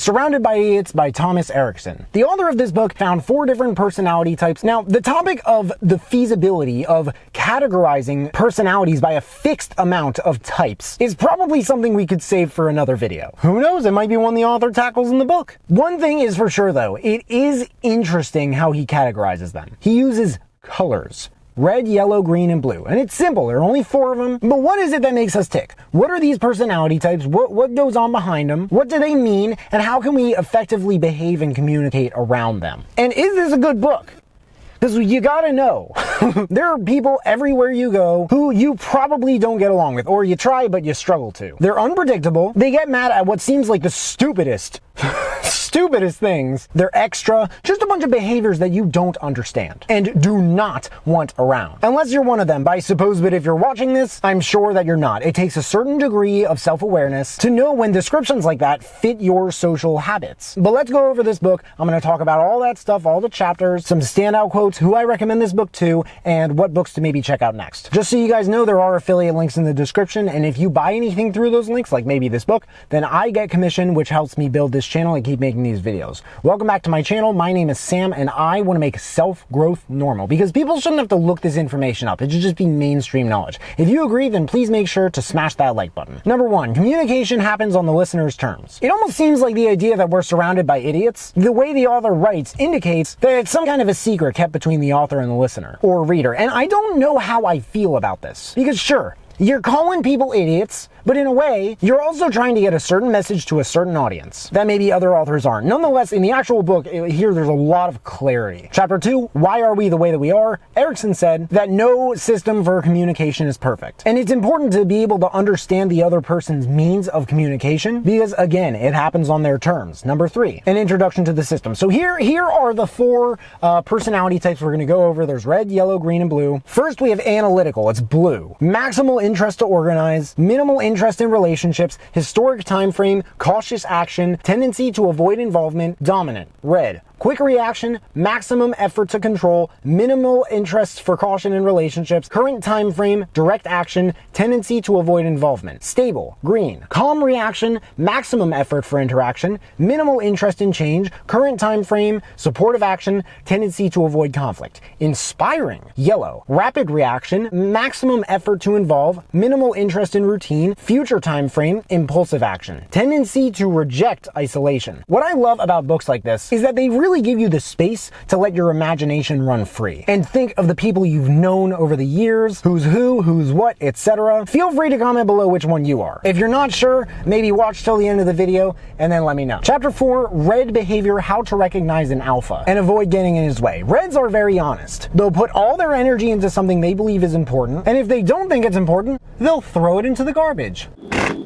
Surrounded by Idiots by Thomas Erikson. The author of this book found 4 different personality types. Now, the topic of the feasibility of categorizing personalities by a fixed amount of types is probably something we could save for another video. Who knows, it might be one the author tackles in the book. One thing is for sure though, it is interesting how he categorizes them. He uses colors. Red, yellow, green, and blue. And it's simple, there are only 4 of them. But what is it that makes us tick? What are these personality types? What goes on behind them? What do they mean? And how can we effectively behave and communicate around them? And is this a good book? Because you gotta know, there are people everywhere you go who you probably don't get along with, or you try but you struggle to. They're unpredictable, they get mad at what seems like the stupidest things. They're extra, just a bunch of behaviors that you don't understand and do not want around. Unless you're one of them, but I suppose, but if you're watching this, I'm sure that you're not. It takes a certain degree of self-awareness to know when descriptions like that fit your social habits. But let's go over this book. I'm going to talk about all that stuff, all the chapters, some standout quotes, who I recommend this book to, and what books to maybe check out next. Just so you guys know, there are affiliate links in the description, and if you buy anything through those links, like maybe this book, then I get commission, which helps me build this channel and keep making these videos. Welcome back to my channel. My name is Sam, and I want to make self-growth normal, because people shouldn't have to look this information up. It should just be mainstream knowledge. If you agree, then please make sure to smash that like button. Number 1, communication happens on the listener's terms. It almost seems like the idea that we're surrounded by idiots, the way the author writes indicates that it's some kind of a secret kept between the author and the listener or reader. And I don't know how I feel about this, because sure, you're calling people idiots, but in a way, you're also trying to get a certain message to a certain audience that maybe other authors aren't. Nonetheless, in the actual book, here there's a lot of clarity. Chapter 2, Why Are We the Way That We Are? Erikson said that no system for communication is perfect. And it's important to be able to understand the other person's means of communication because, again, it happens on their terms. Number 3, an introduction to the system. So here are the 4 personality types we're going to go over. There's red, yellow, green, and blue. First, we have analytical. It's blue. Maximal interest to organize, minimal interest in relationships, historic time frame, cautious action, tendency to avoid involvement, dominant, red. Quick reaction, maximum effort to control, minimal interest for caution in relationships, current time frame, direct action, tendency to avoid involvement. Stable, green. Calm reaction, maximum effort for interaction, minimal interest in change, current time frame, supportive action, tendency to avoid conflict. Inspiring, yellow. Rapid reaction, maximum effort to involve, minimal interest in routine, future time frame, impulsive action. Tendency to reject isolation. What I love about books like this is that they really give you the space to let your imagination run free and think of the people you've known over the years, who's who, who's what, etc. Feel free to comment below which one you are. If you're not sure, maybe watch till the end of the video and then let me know. Chapter 4, Red Behavior, How to Recognize an Alpha and Avoid Getting in His Way. Reds are very honest. They'll put all their energy into something they believe is important, and if they don't think it's important, they'll throw it into the garbage.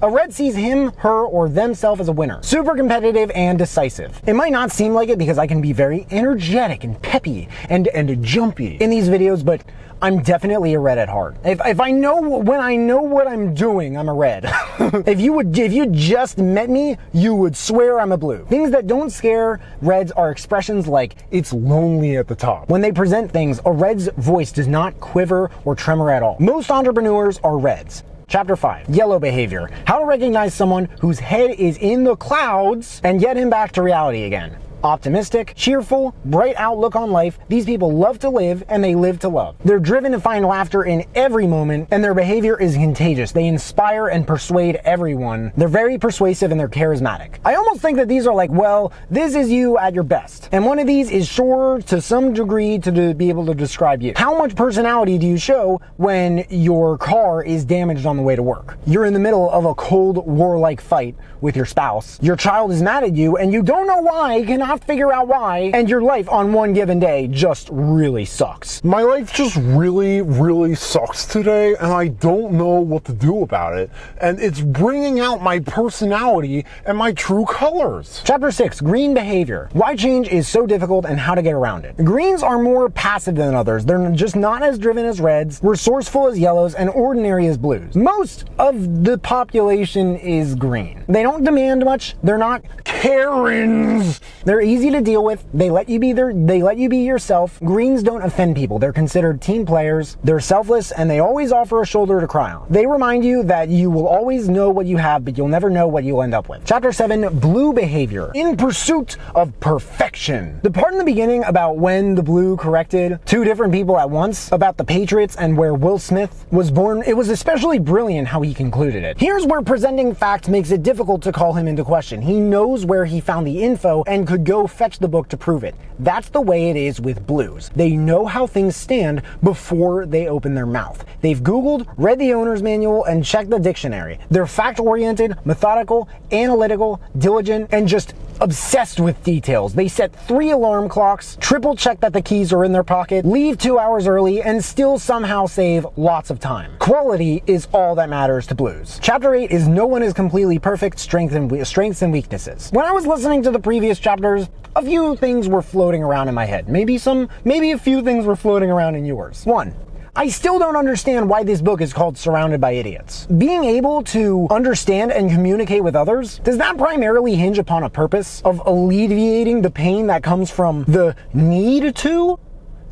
A red sees him, her, or themselves as a winner. Super competitive and decisive. It might not seem like it because I can be very energetic and peppy and jumpy in these videos, but I'm definitely a red at heart. If I know, when I know what I'm doing, I'm a red. If you just met me, you would swear I'm a blue. Things that don't scare reds are expressions like, it's lonely at the top. When they present things, a red's voice does not quiver or tremor at all. Most entrepreneurs are reds. Chapter 5, Yellow Behavior, How to Recognize Someone Whose Head is in the Clouds and Get Him Back to Reality Again. Optimistic, cheerful, bright outlook on life. These people love to live and they live to love. They're driven to find laughter in every moment, and their behavior is contagious. They inspire and persuade everyone. They're very persuasive and they're charismatic. I almost think that these are like, well, this is you at your best. And one of these is sure to some degree to be able to describe you. How much personality do you show when your car is damaged on the way to work? You're in the middle of a cold war-like fight with your spouse. Your child is mad at you and you don't know why, cannot figure out why, and your life on one given day just really sucks. My life just really sucks today, and I don't know what to do about it, and it's bringing out my personality and my true colors. Chapter 6, Green Behavior, Why Change is So Difficult and How to Get Around It. Greens are more passive than others. They're just not as driven as reds, resourceful as yellows, and ordinary as blues. Most of the population is green. They don't demand much. They're not Karens. They're They're easy to deal with. They let you be yourself. Greens don't offend people. They're considered team players. They're selfless, and they always offer a shoulder to cry on. They remind you that you will always know what you have, but you'll never know what you'll end up with. Chapter 7, Blue Behavior. In pursuit of perfection. The part in the beginning about when the Blue corrected two different people at once, about the Patriots and where Will Smith was born, it was especially brilliant how he concluded it. Here's where presenting facts makes it difficult to call him into question. He knows where he found the info and could go fetch the book to prove it. That's the way it is with Blues. They know how things stand before they open their mouth. They've Googled, read the owner's manual, and checked the dictionary. They're fact-oriented, methodical, analytical, diligent, and just obsessed with details. They set 3 alarm clocks, triple check that the keys are in their pocket, leave 2 hours early, and still somehow save lots of time. Quality is all that matters to Blues. Chapter 8 is No One is Completely Perfect, Strengths and Weaknesses. When I was listening to the previous chapters, a few things were floating around in my head. Maybe a few things were floating around in yours. 1. I still don't understand why this book is called Surrounded by Idiots. Being able to understand and communicate with others, does that primarily hinge upon a purpose of alleviating the pain that comes from the need to?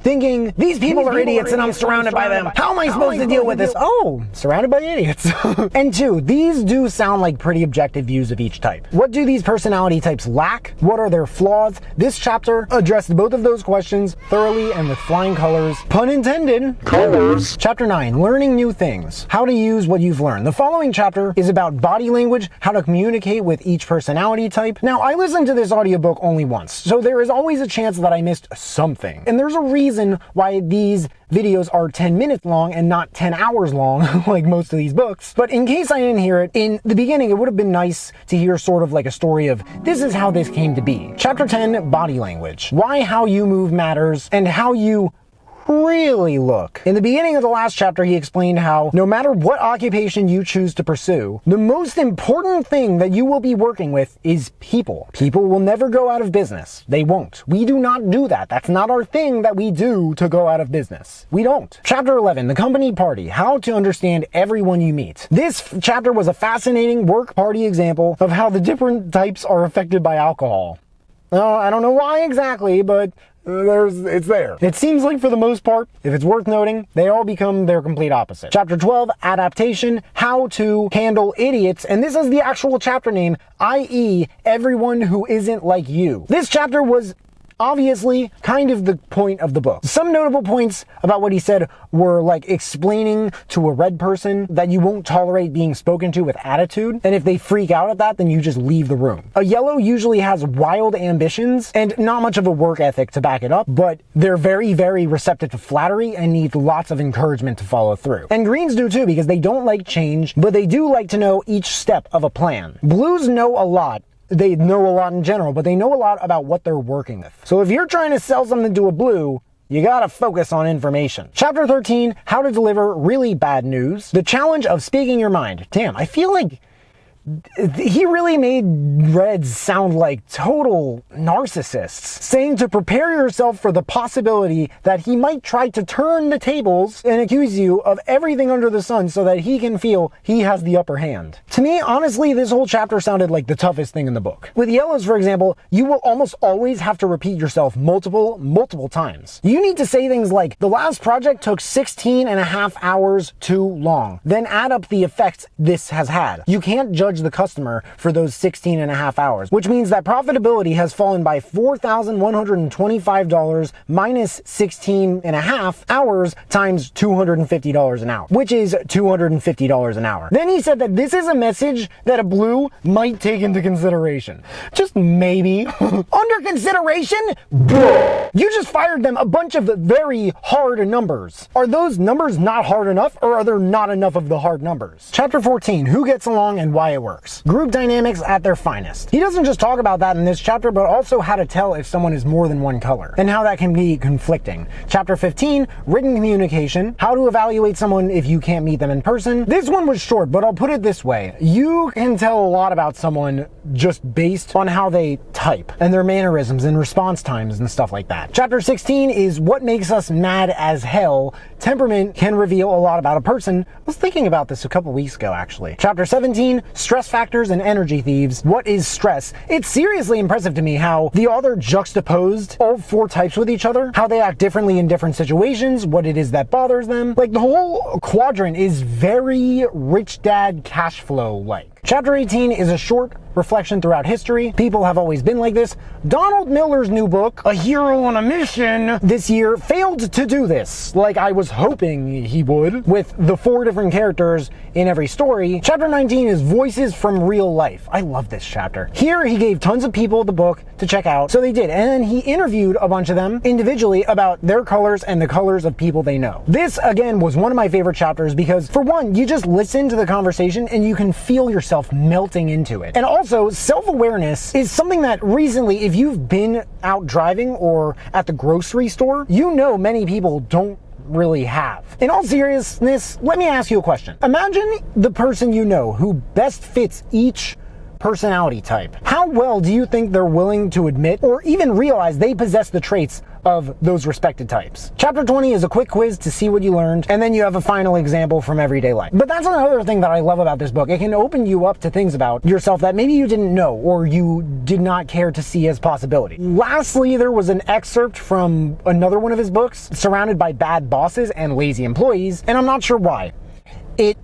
Thinking, these people are idiots and I'm surrounded by them. How am I supposed to deal with this? Oh, surrounded by idiots. And 2, these do sound like pretty objective views of each type. What do these personality types lack? What are their flaws? This chapter addressed both of those questions thoroughly and with flying colors. Pun intended. Colors. Chapter 9, Learning New Things. How to use what you've learned. The following chapter is about body language, how to communicate with each personality type. Now, I listened to this audiobook only once, so there is always a chance that I missed something. And there's a reason why these videos are 10 minutes long and not 10 hours long like most of these books. But in case I didn't hear it, in the beginning it would have been nice to hear sort of like a story of this is how this came to be. Chapter 10, Body Language. Why how you move matters and how you really look. In the beginning of the last chapter, he explained how no matter what occupation you choose to pursue, the most important thing that you will be working with is people. People will never go out of business. They won't. We do not do that. That's not our thing that we do to go out of business. We don't. Chapter 11, The Company Party. How to understand everyone you meet. This chapter was a fascinating work party example of how the different types are affected by alcohol. I don't know why exactly, but it's there. It seems like for the most part, if it's worth noting, they all become their complete opposite. Chapter 12, Adaptation, How to Handle Idiots, and this is the actual chapter name, i.e. everyone who isn't like you. This chapter was obviously kind of the point of the book. Some notable points about what he said were like explaining to a red person that you won't tolerate being spoken to with attitude, and if they freak out at that, then you just leave the room. A yellow usually has wild ambitions and not much of a work ethic to back it up, but they're very, very receptive to flattery and need lots of encouragement to follow through. And greens do too, because they don't like change, but they do like to know each step of a plan. Blues know a lot. They know a lot in general, but they know a lot about what they're working with. So if you're trying to sell something to a blue, you gotta focus on information. Chapter 13, How to Deliver Really Bad News. The Challenge of Speaking Your Mind. Damn, I feel like he really made Reds sound like total narcissists, saying to prepare yourself for the possibility that he might try to turn the tables and accuse you of everything under the sun so that he can feel he has the upper hand. To me, honestly, this whole chapter sounded like the toughest thing in the book. With yellows, for example, you will almost always have to repeat yourself multiple times. You need to say things like, the last project took 16.5 hours too long. Then add up the effects this has had. You can't judge the customer for those 16.5 hours, which means that profitability has fallen by $4,125 minus 16.5 hours times $250 an hour, which is $250 an hour. Then he said that this is a message that a blue might take into consideration. Just maybe. Under consideration? You just fired them a bunch of very hard numbers. Are those numbers not hard enough, or are there not enough of the hard numbers? Chapter 14, Who Gets Along and Why It Works. Group dynamics at their finest. He doesn't just talk about that in this chapter, but also how to tell if someone is more than one color, and how that can be conflicting. Chapter 15, Written Communication. How to evaluate someone if you can't meet them in person. This one was short, but I'll put it this way. You can tell a lot about someone just based on how they type and their mannerisms and response times and stuff like that. Chapter 16 is what makes us mad as hell. Temperament can reveal a lot about a person. I was thinking about this a couple weeks ago, actually. Chapter 17, stress factors and energy thieves. What is stress? It's seriously impressive to me how the author juxtaposed all 4 types with each other, how they act differently in different situations, what it is that bothers them. Like, the whole quadrant is very Rich Dad Cash Flow-like. Chapter 18 is a short reflection throughout history. People have always been like this. Donald Miller's new book, A Hero on a Mission, this year failed to do this, like I was hoping he would, with the 4 different characters in every story. Chapter 19 is Voices from Real Life. I love this chapter. Here he gave tons of people the book to check out, so they did, and then he interviewed a bunch of them individually about their colors and the colors of people they know. This, again, was one of my favorite chapters because, for one, you just listen to the conversation and you can feel yourself melting into it. And also, self-awareness is something that recently, if you've been out driving or at the grocery store, you know many people don't really have. In all seriousness, let me ask you a question. Imagine the person you know who best fits each personality type. How well do you think they're willing to admit or even realize they possess the traits of those respected types? Chapter 20 is a quick quiz to see what you learned, and then you have a final example from everyday life. But that's another thing that I love about this book. It can open you up to things about yourself that maybe you didn't know or you did not care to see as possibility. Lastly, there was an excerpt from another one of his books, Surrounded by Bad Bosses and Lazy Employees, and I'm not sure why. It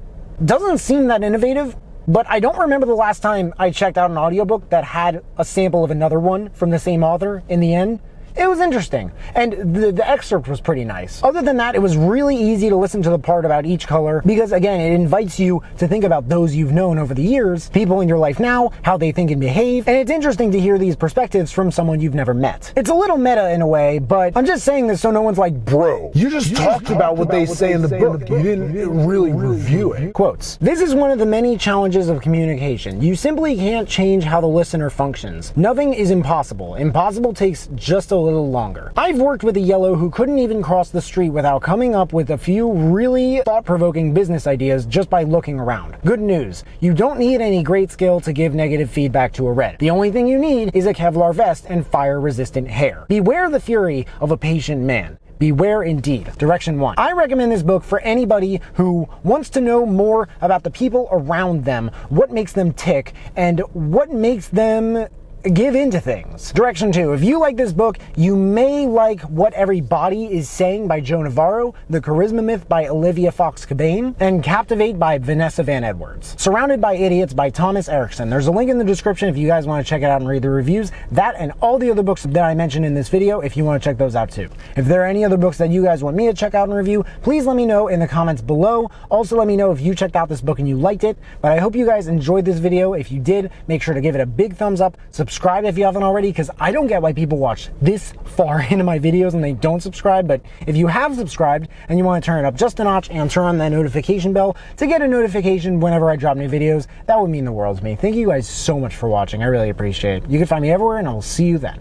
doesn't seem that innovative, but I don't remember the last time I checked out an audiobook that had a sample of another one from the same author in the end. It was interesting, and the excerpt was pretty nice. Other than that, it was really easy to listen to the part about each color because, again, it invites you to think about those you've known over the years, people in your life now, how they think and behave, and it's interesting to hear these perspectives from someone you've never met. It's a little meta in a way, but I'm just saying this so no one's like, bro, you just talked about what they say in the book. You didn't really review it. Quotes. This is one of the many challenges of communication. You simply can't change how the listener functions. Nothing is impossible. Impossible takes just a little longer. I've worked with a yellow who couldn't even cross the street without coming up with a few really thought-provoking business ideas just by looking around. Good news. You don't need any great skill to give negative feedback to a red. The only thing you need is a Kevlar vest and fire-resistant hair. Beware the fury of a patient man. Beware indeed. Direction 1. I recommend this book for anybody who wants to know more about the people around them, what makes them tick, and what makes them give into things. Direction 2. If you like this book, you may like What Every Body Is Saying by Joe Navarro, The Charisma Myth by Olivia Fox-Cabane, and Captivate by Vanessa Van Edwards. Surrounded by Idiots by Thomas Erikson. There's a link in the description if you guys want to check it out and read the reviews. That and all the other books that I mentioned in this video if you want to check those out too. If there are any other books that you guys want me to check out and review, please let me know in the comments below. Also, let me know if you checked out this book and you liked it. But I hope you guys enjoyed this video. If you did, make sure to give it a big thumbs up. Subscribe if you haven't already, because I don't get why people watch this far into my videos and they don't subscribe. But if you have subscribed and you want to turn it up just a notch and turn on that notification bell to get a notification whenever I drop new videos, that would mean the world to me. Thank you guys so much for watching. I really appreciate it. You can find me everywhere, and I will see you then.